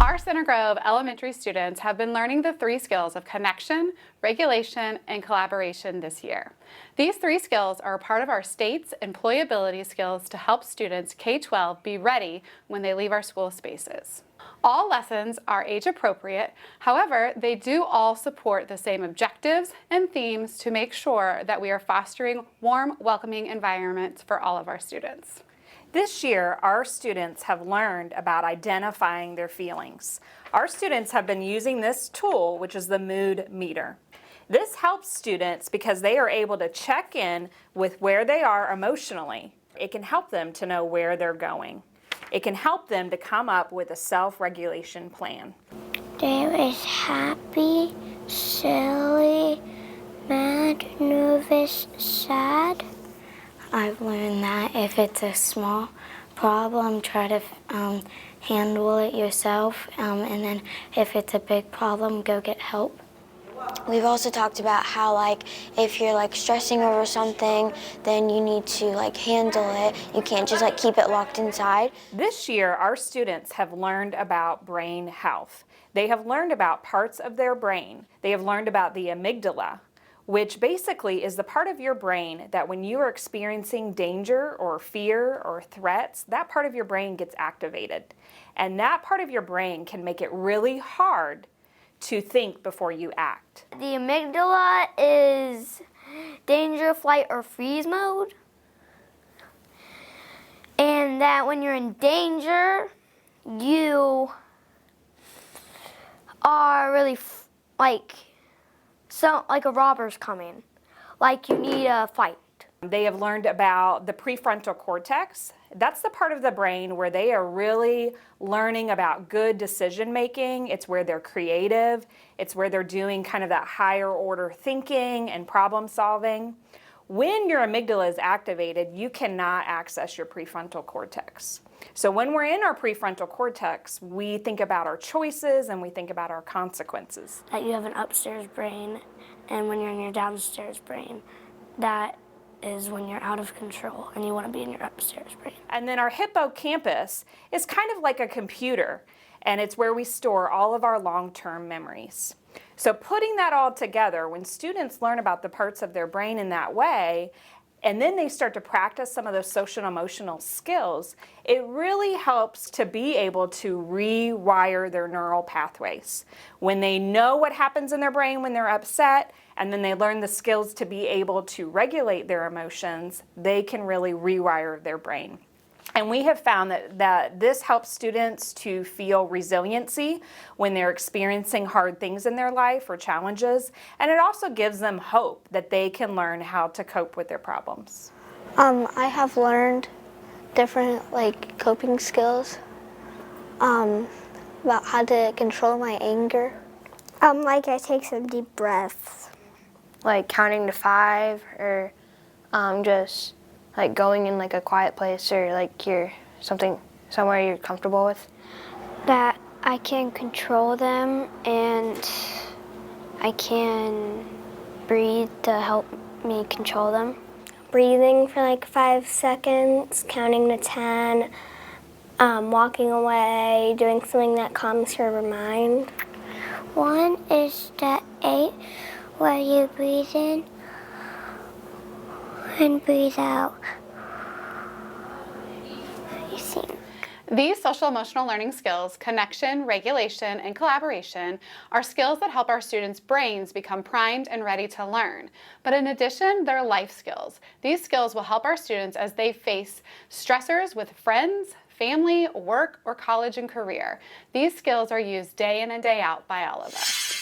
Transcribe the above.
Our Center Grove elementary students have been learning the 3 skills of connection, regulation, and collaboration this year. These 3 skills are a part of our state's employability skills to help students K-12 be ready when they leave our school spaces. All lessons are age appropriate, however, they do all support the same objectives and themes to make sure that we are fostering warm, welcoming environments for all of our students. This year, our students have learned about identifying their feelings. Our students have been using this tool, which is the mood meter. This helps students because they are able to check in with where they are emotionally. It can help them to know where they're going. It can help them to come up with a self-regulation plan. There is happy, silly, mad, nervous, sad. I've learned that if it's a small problem, try to handle it yourself, and then if it's a big problem, go get help. We've also talked about how if you're stressing over something, then you need to handle it. You can't just keep it locked inside. This year, our students have learned about brain health. They have learned about parts of their brain. They have learned about the amygdala, which basically is the part of your brain that when you are experiencing danger or fear or threats, that part of your brain gets activated. And that part of your brain can make it really hard to think before you act. The amygdala is danger, flight, or freeze mode. And that when you're in danger, you are really like a robber's coming. Like you need a fight. They have learned about the prefrontal cortex. That's the part of the brain where they are really learning about good decision making. It's where they're creative. It's where they're doing kind of that higher order thinking and problem solving. When your amygdala is activated, you cannot access your prefrontal cortex. So when we're in our prefrontal cortex, we think about our choices and we think about our consequences. That you have an upstairs brain, and when you're in your downstairs brain, that is when you're out of control and you want to be in your upstairs brain. And then our hippocampus is kind of like a computer, and it's where we store all of our long-term memories. So putting that all together, when students learn about the parts of their brain in that way, and then they start to practice some of those social and emotional skills, it really helps to be able to rewire their neural pathways. When they know what happens in their brain when they're upset, and then they learn the skills to be able to regulate their emotions, they can really rewire their brain. And we have found that this helps students to feel resiliency when they're experiencing hard things in their life or challenges. And it also gives them hope that they can learn how to cope with their problems. I have learned different coping skills about how to control my anger. I take some deep breaths. Like counting to 5 or just going in a quiet place or you're somewhere you're comfortable with. That I can control them and I can breathe to help me control them. Breathing for 5 seconds, counting to 10, walking away, doing something that calms your mind. One is the 8 where you breathe in and breathe out. You think. These social emotional learning skills, connection, regulation, and collaboration, are skills that help our students' brains become primed and ready to learn. But in addition, they're life skills. These skills will help our students as they face stressors with friends, family, work, or college and career. These skills are used day in and day out by all of us.